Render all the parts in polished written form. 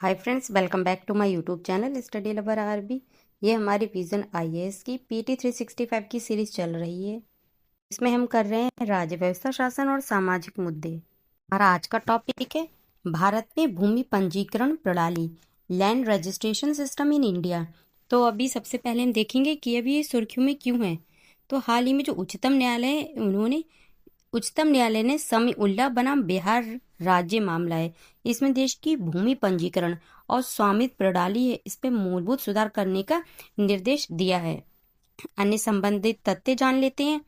Hi friends, welcome back to my YouTube channel study lover RB. ये हमारी vision IAS की PT 365 की series चल रही है। इसमें हम कर रहे हैं राज्य व्यवस्था, शासन और सामाजिक मुद्दे। हमारा आज का टॉपिक है भारत में भूमि पंजीकरण प्रणाली, land registration system in India. तो अभी सबसे पहले हम देखेंगे कि अभी ये सुर्खियों में क्यों है। तो हाल ही में जो उच्चतम न्यायालय ने समी उल्ला बनाम बिहार राज्य मामला है। इसमें देश की भूमि पंजीकरण और स्वामित्व प्रणाली है, इस पे मूलभूत सुधार करने का निर्देश दिया है। अन्य संबंधित तथ्य जान लेते हैं।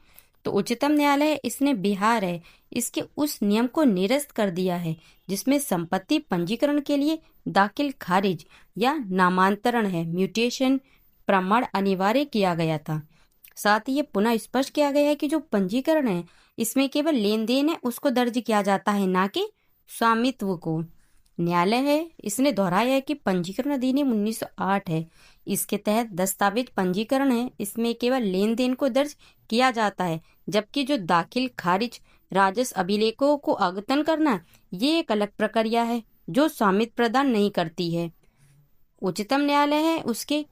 तो उच्चतम न्यायालय इसने बिहार है इसके उस नियम को निरस्त कर दिया है जिसमें संपत्ति पंजीकरण के लिए दाखिल खारिज या नामांतरण है म्यूटेशन प्रमाण अनिवार्य किया गया था। साथ ही ये पुनः स्पष्ट किया गया है कि जो पंजीकरण है इसमें केवल लेन देन है उसको दर्ज किया जाता है, ना कि स्वामित्व को। न्यायालय है इसने दोहराया है कि पंजीकरण अधिनियम 1908 है, इसके तहत दस्तावेज पंजीकरण है इसमें केवल लेन देन को दर्ज किया जाता है, जबकि जो दाखिल खारिज राजस्व अभिलेखों को अद्यतन करना ये एक अलग प्रक्रिया है जो स्वामित्व प्रदान नहीं करती है। उच्चतम न्यायालय है उसके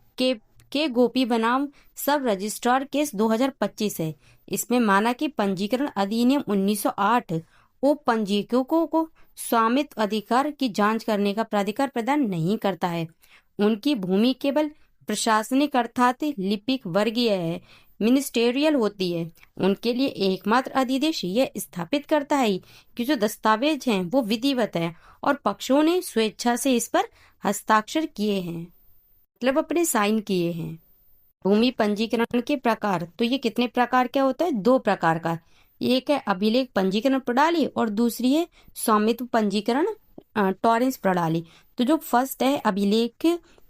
के गोपी बनाम सब रजिस्ट्रार केस 2025 है। इसमें माना कि पंजीकरण अधिनियम 1908 उपपंजीयकों को स्वामित्व अधिकार की जांच करने का प्राधिकार प्रदान नहीं करता है। उनकी भूमि केवल प्रशासनिक अर्थात लिपिक वर्गीय है, मिनिस्टेरियल होती है। उनके लिए एकमात्र अधिदेश यह स्थापित करता है कि जो दस्तावेज हैं वो विधिवत है और पक्षों ने स्वेच्छा से इस पर हस्ताक्षर किए हैं, मतलब अपने साइन किए हैं। भूमि पंजीकरण के प्रकार, तो ये कितने प्रकार क्या होता है? दो प्रकार का। एक है अभिलेख पंजीकरण प्रणाली और दूसरी है स्वामित्व पंजीकरण टॉरेंस प्रणाली। तो जो फर्स्ट है अभिलेख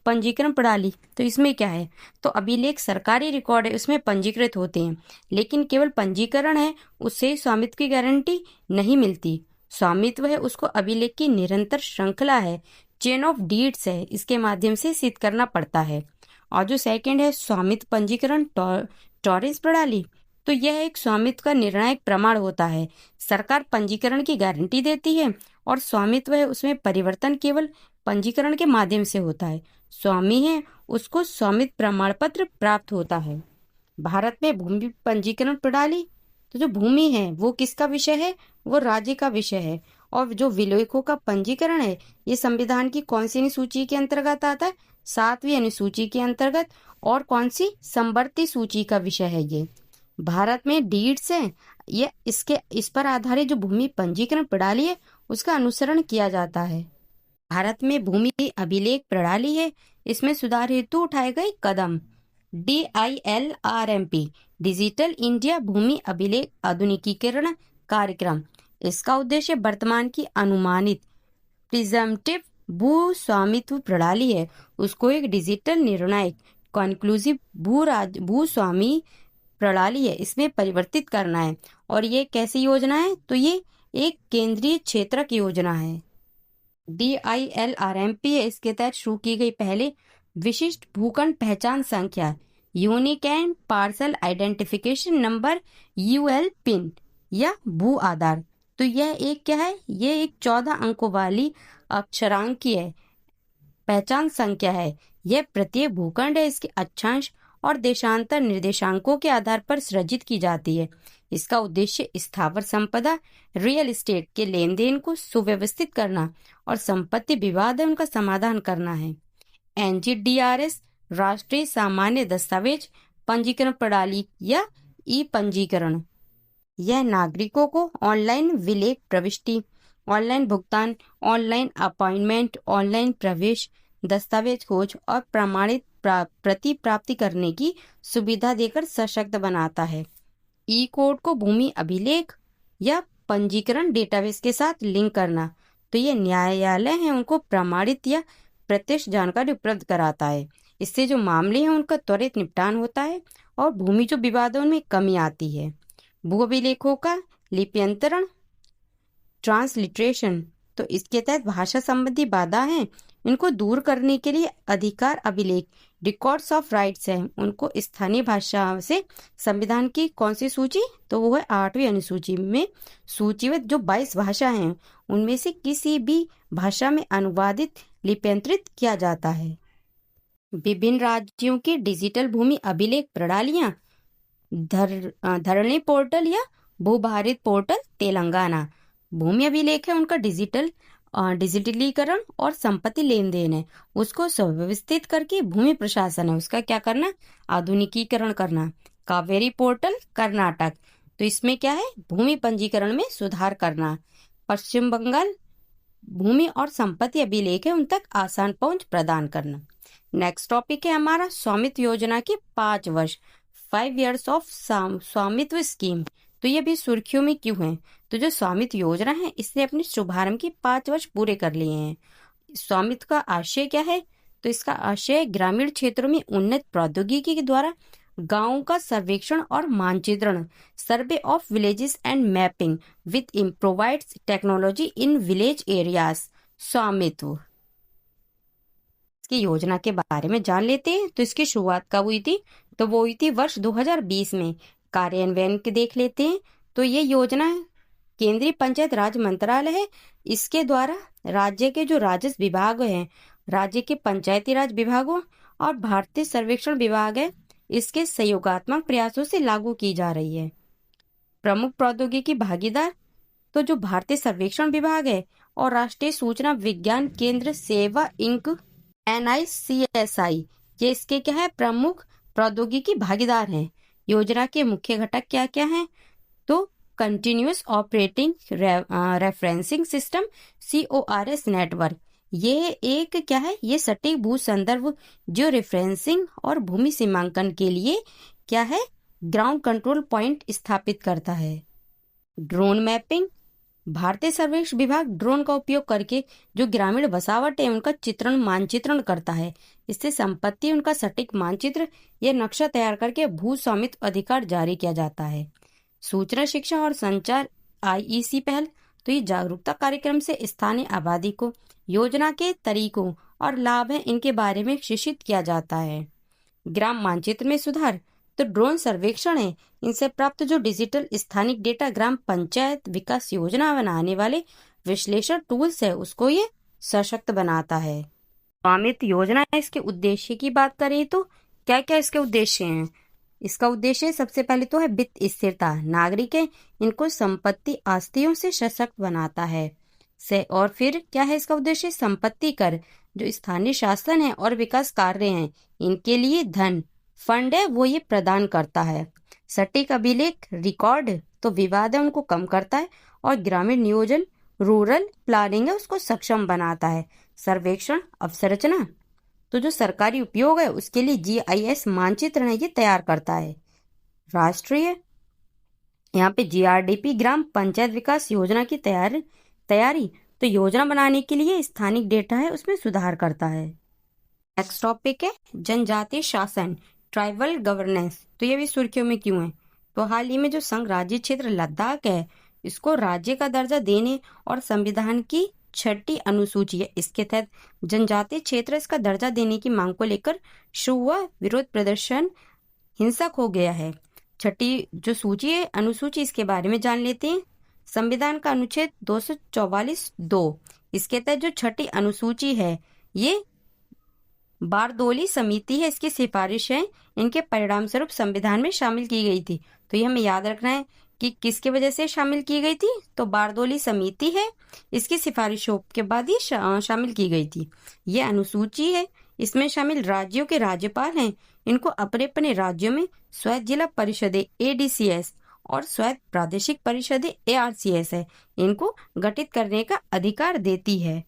पंजीकरण प्रणाली, तो इसमें क्या है? तो अभिलेख सरकारी रिकॉर्ड है उसमें पंजीकृत होते हैं, लेकिन केवल पंजीकरण है उससे स्वामित्व की गारंटी नहीं मिलती। स्वामित्व है उसको अभिलेख की निरंतर श्रृंखला है, चेन ऑफ डीड्स है, इसके माध्यम से सिद्ध करना पड़ता है। और जो सेकंड है स्वामित्व पंजीकरण टॉरेंस प्रणाली, तो यह एक स्वामित्व का निर्णायक प्रमाण होता है। सरकार पंजीकरण की गारंटी देती है और स्वामित्व है उसमें परिवर्तन केवल पंजीकरण के माध्यम से होता है। स्वामी है उसको स्वामित्व प्रमाण पत्र प्राप्त होता है। भारत में भूमि पंजीकरण प्रणाली, तो जो भूमि है वो किसका विषय है? वो राज्य का विषय है। और जो विलेखों का पंजीकरण है ये संविधान की कौन सी अनुसूची के अंतर्गत आता है? 7वीं अनुसूची के अंतर्गत। और कौन सी? संवर्ती सूची का विषय है ये। भारत में डीड्स है ये इस पर आधारित जो भूमि पंजीकरण प्रणाली है उसका अनुसरण किया जाता है। भारत में भूमि अभिलेख प्रणाली है इसमें सुधार हेतु उठाए गए कदम। DILRMP डिजिटल इंडिया भूमि अभिलेख आधुनिकीकरण कार्यक्रम। इसका उद्देश्य वर्तमान की अनुमानित प्रिजम्पटिव भू स्वामित्व प्रणाली है उसको एक डिजिटल निर्णायक कॉन्क्लूसिव भू स्वामी प्रणाली है इसमें परिवर्तित करना है। और ये कैसी योजना है? तो ये एक केंद्रीय क्षेत्रक योजना है। DILRMP है इसके तहत शुरू की गई पहले विशिष्ट भूखंड पहचान संख्या unique and parcel identification number UL pin या भू आधार। तो यह एक क्या है? ये एक 14 अंकों वाली अक्षरांकीय है पहचान संख्या है। यह प्रत्येक भूखंड है इसके अक्षांश और देशांतर निर्देशांकों के आधार पर सृजित की जाती है। इसका उद्देश्य स्थावर संपदा रियल एस्टेट के लेन देन को सुव्यवस्थित करना और संपत्ति विवाद है उनका समाधान करना है। NGDRS राष्ट्रीय सामान्य दस्तावेज पंजीकरण प्रणाली या ई पंजीकरण, यह नागरिकों को ऑनलाइन विलेख प्रविष्टि, ऑनलाइन भुगतान, ऑनलाइन अपॉइंटमेंट, ऑनलाइन प्रवेश, दस्तावेज खोज और प्रमाणित प्रति प्राप्ति करने की सुविधा देकर सशक्त बनाता है। ई कोड को भूमि अभिलेख या पंजीकरण डेटाबेस के साथ लिंक करना, तो ये न्यायालय है उनको प्रमाणित या प्रत्यक्ष जानकारी उपलब्ध कराता है। इससे जो मामले हैं उनका त्वरित निपटान होता है और भूमि जो विवादों में कमी आती है। भू अभिलेखों का लिप्यंतरण ट्रांसलिटरेशन, तो इसके तहत भाषा संबंधी बाधा है इनको दूर करने के लिए अधिकार अभिलेख रिकॉर्ड्स ऑफ राइट्स है उनको स्थानीय भाषा से संविधान की कौन सी सूची? तो वो है 8वीं अनुसूची में सूचीबद्ध जो 22 भाषा हैं उनमें से किसी भी भाषा में अनुवादित लिप्यंतरित किया जाता है। विभिन्न राज्यों की डिजिटल भूमि अभिलेख प्रणालियां धरणी पोर्टल या भूभारित पोर्टल तेलंगाना। भूमि अभिलेख है उनका डिजिटलीकरण और संपत्ति लेन देन है उसको सुव्यवस्थित करके भूमि प्रशासन है उसका क्या करना, आधुनिकीकरण करना। कावेरी पोर्टल कर्नाटक, तो इसमें क्या है, भूमि पंजीकरण में सुधार करना। पश्चिम बंगाल भूमि और संपत्ति अभिलेख है उन तक आसान पहुंच प्रदान करना। नेक्स्ट टॉपिक है हमारा स्वामित्व योजना के 5 वर्ष, 5 years ऑफ स्वामित्व स्कीम। तो ये भी सुर्खियों में क्यों है, तो जो स्वामित्व योजना है इसने अपने शुभारंभ के 5 वर्ष पूरे कर लिए हैं। स्वामित्व का आशय क्या है, तो इसका आशय ग्रामीण क्षेत्रों में उन्नत प्रौद्योगिकी के द्वारा गांवों का सर्वेक्षण और मानचित्रण, survey of villages and mapping with improvised technology in village areas. स्वामित्व इसकी योजना के बारे में जान लेते हैं। तो इसकी शुरुआत कब हुई थी, तो वो हुई थी वर्ष 2020 में। कार्यान्वयन के देख लेते हैं। तो ये योजना केंद्रीय पंचायत राज मंत्रालय है, इसके द्वारा राज्य के जो राजस्व विभाग हैं, राज्य के पंचायती राज विभागों और भारतीय सर्वेक्षण विभाग है, इसके सहयोगात्मक प्रयासों से लागू की जा रही है। प्रमुख प्रौद्योगिकी भागीदार, तो जो भारतीय सर्वेक्षण विभाग है और राष्ट्रीय सूचना विज्ञान केंद्र सेवा इंक NICSI, ये इसके क्या है, प्रमुख प्रौद्योगिकी भागीदार हैं। योजना के मुख्य घटक क्या क्या हैं, तो continuous operating referencing system CORS network, ये एक क्या है, ये सटीक भू संदर्भ जियो रेफरेंसिंग और भूमि सीमांकन के लिए क्या है, ग्राउंड कंट्रोल पॉइंट स्थापित करता है। ड्रोन मैपिंग, भारतीय सर्वेक्षण विभाग ड्रोन का उपयोग करके जो ग्रामीण बसावट है उनका मानचित्रण करता है। इससे संपत्ति उनका सटीक मानचित्र या नक्शा तैयार करके भू स्वामित्व अधिकार जारी किया जाता है। सूचना शिक्षा और संचार IEC पहल, तो ये जागरूकता कार्यक्रम से स्थानीय आबादी को योजना के तरीकों और लाभ हैं इनके बारे में शिक्षित किया जाता है। ग्राम मानचित्र में सुधार, तो ड्रोन सर्वेक्षण है, इनसे प्राप्त जो डिजिटल स्थानिक डेटा ग्राम पंचायत विकास योजना बनाने वाले विश्लेषण टूल्स है उसको ये सशक्त बनाता है। स्वामित्व योजना है, इसके उद्देश्य की बात करें तो क्या क्या इसके उद्देश्य हैं। इसका उद्देश्य सबसे पहले तो है वित्त स्थिरता, नागरिक है इनको संपत्ति आस्तियों से सशक्त बनाता है। और फिर क्या है इसका उद्देश्य, संपत्ति कर, जो स्थानीय शासन है और विकास कार्य हैं इनके लिए धन फंड है वो ये प्रदान करता है। सटीक अभिलेख रिकॉर्ड, तो विवाद है उनको कम करता है और ग्रामीण नियोजन रूरल प्लानिंग है उसको सक्षम बनाता है। सर्वेक्षण अवसंरचना, तो जो सरकारी उपयोग है उसके लिए GIS मानचित्र है ये तैयार करता है। राष्ट्रीय यहाँ पे GRDP ग्राम पंचायत विकास योजना की तैयारी, तो योजना बनाने के लिए स्थानिक डेटा है उसमें सुधार करता है। नेक्स्ट टॉपिक है जनजातीय शासन, ट्राइबल गवर्नेंस। तो ये भी सुर्खियों में क्यों है, तो हाल ही में जो संघ राज्य क्षेत्र लद्दाख है इसको राज्य का दर्जा देने और संविधान की 6ठी अनुसूची है इसके तहत जनजातीय क्षेत्र इसका दर्जा देने की मांग को लेकर शुरू हुआ विरोध प्रदर्शन हिंसक हो गया है। 6ठी जो सूची है अनुसूची, इसके बारे में जान लेते हैं। संविधान का अनुच्छेद 244(2), इसके तहत जो 6ठी अनुसूची है ये बारदोली समिति है, इसकी सिफारिश है इनके परिणाम स्वरूप संविधान में शामिल की गई थी। तो ये हमें याद रखना है कि किसके वजह से शामिल की गई थी, तो बारदोली समिति है इसकी सिफारिशों के बाद ही शामिल की गई थी। ये अनुसूची है, इसमें शामिल राज्यों के राज्यपाल हैं इनको अपने अपने राज्यों में स्वायत्त जिला परिषदें ADCS और स्वायत्त प्रादेशिक परिषदें ARCS है इनको गठित करने का अधिकार देती है।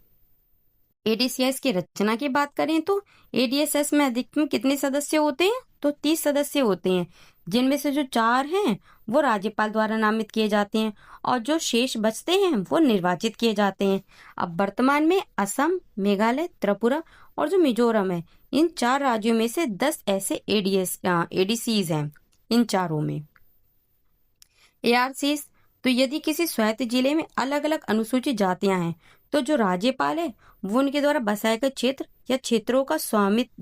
ADCS की रचना की बात करें तो ADSS में अधिकतम कितने सदस्य होते हैं, तो 30 सदस्य होते हैं, जिनमें से जो 4 हैं वो राज्यपाल द्वारा नामित किए जाते हैं और जो शेष बचते हैं वो निर्वाचित किए जाते हैं। अब वर्तमान में असम, मेघालय, त्रिपुरा और जो मिजोरम है इन 4 राज्यों में से 10 ऐसे ADCs हैं। इन चारों में ARCs, तो यदि किसी स्वायत्त जिले में अलग अलग अनुसूचित जातियां हैं तो जो राज्यपाल है वो उनके द्वारा बसाए गए क्षेत्र या क्षेत्रों का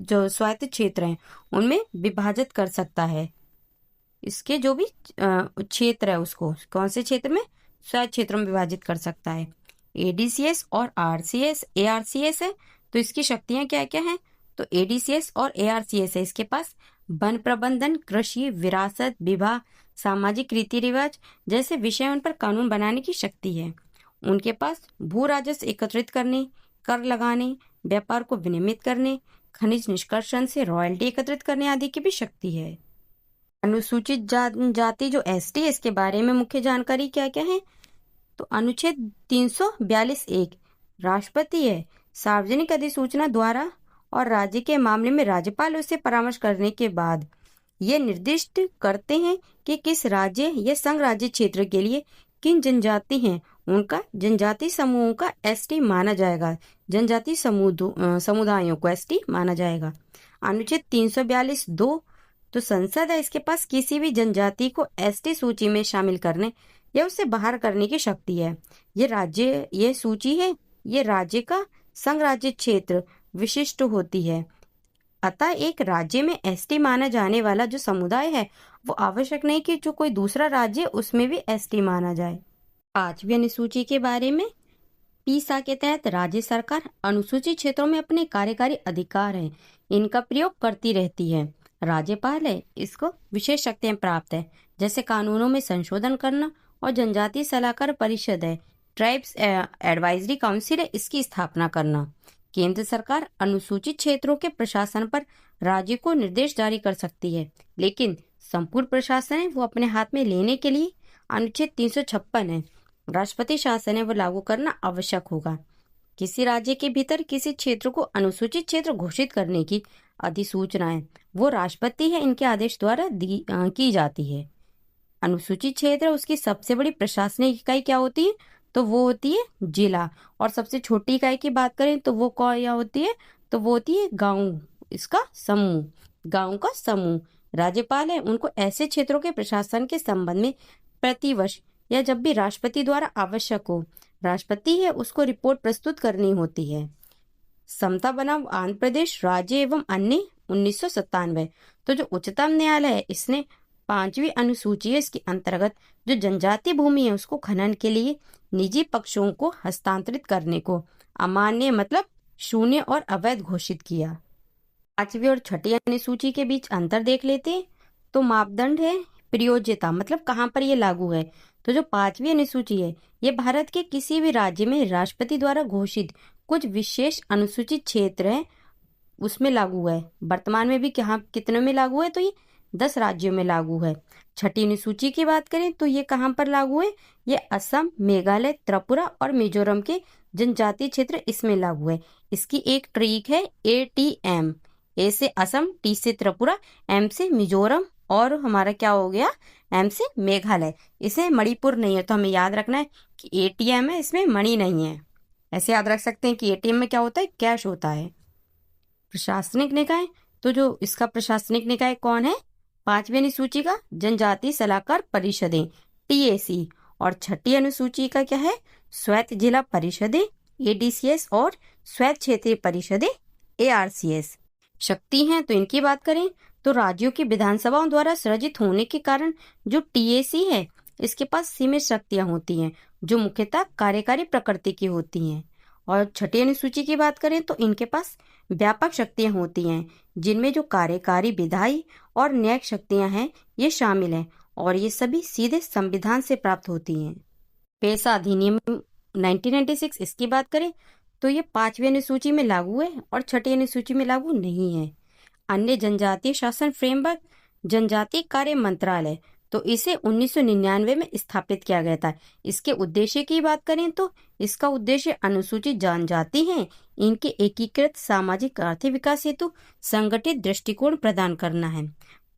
जो स्वायत्त क्षेत्र है उनमें विभाजित कर सकता है। इसके जो भी क्षेत्र है उसको कौन से क्षेत्र में, स्वायत्त क्षेत्रों में विभाजित कर सकता है। ADCS और ARCS है तो इसकी शक्तियां क्या क्या हैं? तो एडीसीएस और एआरसीएस है इसके पास। वन प्रबंधन, कृषि, विरासत, विवाह, सामाजिक रीति रिवाज जैसे विषय उन पर कानून बनाने की शक्ति है। उनके पास भू राजस्व एकत्रित करने, कर लगाने, व्यापार को विनियमित करने, खनिज निष्कर्षण से रॉयल्टी एकत्रित करने आदि की भी शक्ति है। अनुसूचित जाति जो एसटी है, इसके बारे में मुख्य जानकारी क्या क्या है? तो अनुच्छेद 342(1) राष्ट्रपति है, सार्वजनिक अधिसूचना द्वारा और राज्य के मामले में राज्यपाल से परामर्श करने के बाद ये निर्दिष्ट करते हैं कि किस राज्य या संघ राज्य क्षेत्र के लिए किन जनजाति हैं उनका जनजाति समूहों का एसटी माना जाएगा, जनजाति समुदायों को एसटी माना जाएगा। अनुच्छेद 342(2) तो संसद है, इसके पास किसी भी जनजाति को एसटी सूची में शामिल करने या उसे बाहर करने की शक्ति है। ये सूची है, ये राज्य का संघ राज्य क्षेत्र विशिष्ट होती है। अतः एक राज्य में एसटी माना जाने वाला जो समुदाय है वो आवश्यक नहीं कि जो कोई दूसरा राज्य उसमें भी एसटी माना जाए। 5वीं अनुसूची के बारे में, पीसा के तहत राज्य सरकार अनुसूचित क्षेत्रों में अपने कार्यकारी अधिकार हैं, इनका प्रयोग करती रहती है। राज्यपाल है, इसको विशेष शक्तियां प्राप्त है, जैसे कानूनों में संशोधन करना, और जनजातीय सलाहकार परिषद है, ट्राइब्स एडवाइजरी काउंसिल है, इसकी स्थापना करना। केंद्र सरकार अनुसूचित क्षेत्रों के प्रशासन पर राज्य को निर्देश जारी कर सकती है, लेकिन संपूर्ण प्रशासन है वो अपने हाथ में लेने के लिए अनुच्छेद 356 है, राष्ट्रपति शासन है वो लागू करना आवश्यक होगा। किसी राज्य के भीतर किसी क्षेत्र को अनुसूचित क्षेत्र घोषित करने की अधिसूचनाएं वो राष्ट्रपति है इनके आदेश द्वारा की जाती है। अनुसूचित क्षेत्र उसकी सबसे बड़ी प्रशासनिक इकाई क्या होती है? तो वो होती है जिला। और सबसे छोटी इकाई की बात करें तो वो क्या होती है? तो वो होती है गांव, इसका समूह, गांव का समूह। राज्यपाल है, उनको ऐसे क्षेत्रों के प्रशासन के संबंध में प्रतिवर्ष या जब भी राष्ट्रपति द्वारा आवश्यक हो, राष्ट्रपति है उसको रिपोर्ट प्रस्तुत करनी होती है। समता बनाम आंध्र प्रदेश राज्य एवं अन्य 1997, तो जो उच्चतम न्यायालय है इसने 5वीं अनुसूची है, इसके अंतर्गत जो जनजातीय भूमि है उसको खनन के लिए निजी पक्षों को हस्तांतरित करने को अमान्य मतलब शून्य और अवैध घोषित किया। 5वीं और 6ठी अनुसूची के बीच अंतर देख लेते हैं। तो मापदंड है प्रयोज्यता, मतलब कहाँ पर ये लागू है। तो जो 5वीं अनुसूची है ये भारत के किसी भी राज्य में राष्ट्रपति द्वारा घोषित कुछ विशेष अनुसूचित क्षेत्र है उसमें लागू है। वर्तमान में भी कितने में लागू है? तो ये 10 राज्यों में लागू है। 6ठी अनुसूची की बात करें तो ये कहाँ पर लागू है? ये असम, मेघालय, त्रिपुरा और मिजोरम के जनजातीय क्षेत्र इसमें लागू है। इसकी एक ट्रिक है ATM, ए से असम, टी से त्रिपुरा, M से मिजोरम और हमारा क्या हो गया M से मेघालय। इसे मणिपुर नहीं है, तो हमें याद रखना है कि ATM है, इसमें मणि नहीं है। ऐसे याद रख सकते हैं कि ATM में क्या होता है? कैश होता है। प्रशासनिक निकाय, तो जो इसका प्रशासनिक निकाय कौन है? 5वीं अनुसूची का जनजातीय सलाहकार परिषदें TAC, और 6ठी अनुसूची का क्या है? स्वायत्त जिला परिषदें ADCS और स्वायत्त क्षेत्रीय परिषदें ARCS। शक्ति हैं तो इनकी बात करें तो राज्यों की विधानसभाओं द्वारा सृजित होने के कारण जो TAC है इसके पास सीमित शक्तियां होती हैं जो मुख्यतः कार्यकारी प्रकृति की होती हैं। और 6ठी अनुसूची की बात करें तो इनके पास व्यापक शक्तियां होती हैं जिनमें जो कार्यकारी, विधायी और न्यायिक शक्तियां हैं ये शामिल हैं और ये सभी सीधे संविधान से प्राप्त होती हैं। पेशा अधिनियम 1996 इसकी बात करें तो ये 5वीं अनुसूची में लागू है और 6ठी अनुसूची में लागू नहीं है। अन्य जनजातीय शासन फ्रेमवर्क जनजातीय कार्य मंत्रालय, तो इसे 1999 में स्थापित किया गया था। इसके उद्देश्य की बात करें तो इसका उद्देश्य अनुसूचित जनजाति हैं इनके एकीकृत सामाजिक आर्थिक विकास हेतु संगठित दृष्टिकोण प्रदान करना है।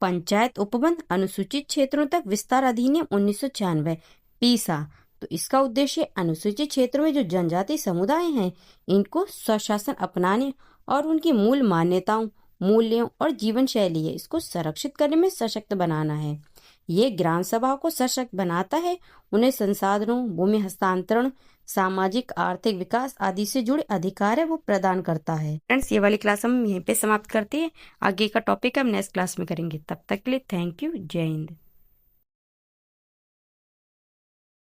पंचायत उपबंध अनुसूचित क्षेत्रों तक विस्तार अधिनियम 1996 पीसा, तो इसका उद्देश्य अनुसूचित क्षेत्रों में जो जनजातीय समुदाय हैं इनको स्वशासन अपनाने और उनकी मूल मान्यताओं, मूल्यों और जीवन शैली है इसको संरक्षित करने में सशक्त बनाना है। ये ग्राम सभाओं को सशक्त बनाता है, उन्हें संसाधनों, भूमि हस्तांतरण, सामाजिक आर्थिक विकास आदि से जुड़े अधिकार है वो प्रदान करता है। फ्रेंड्स, ये वाली क्लास हम यहीं पे समाप्त करते हैं। आगे का टॉपिक हम नेक्स्ट क्लास में करेंगे। तब तक के लिए थैंक यू। जय हिंद।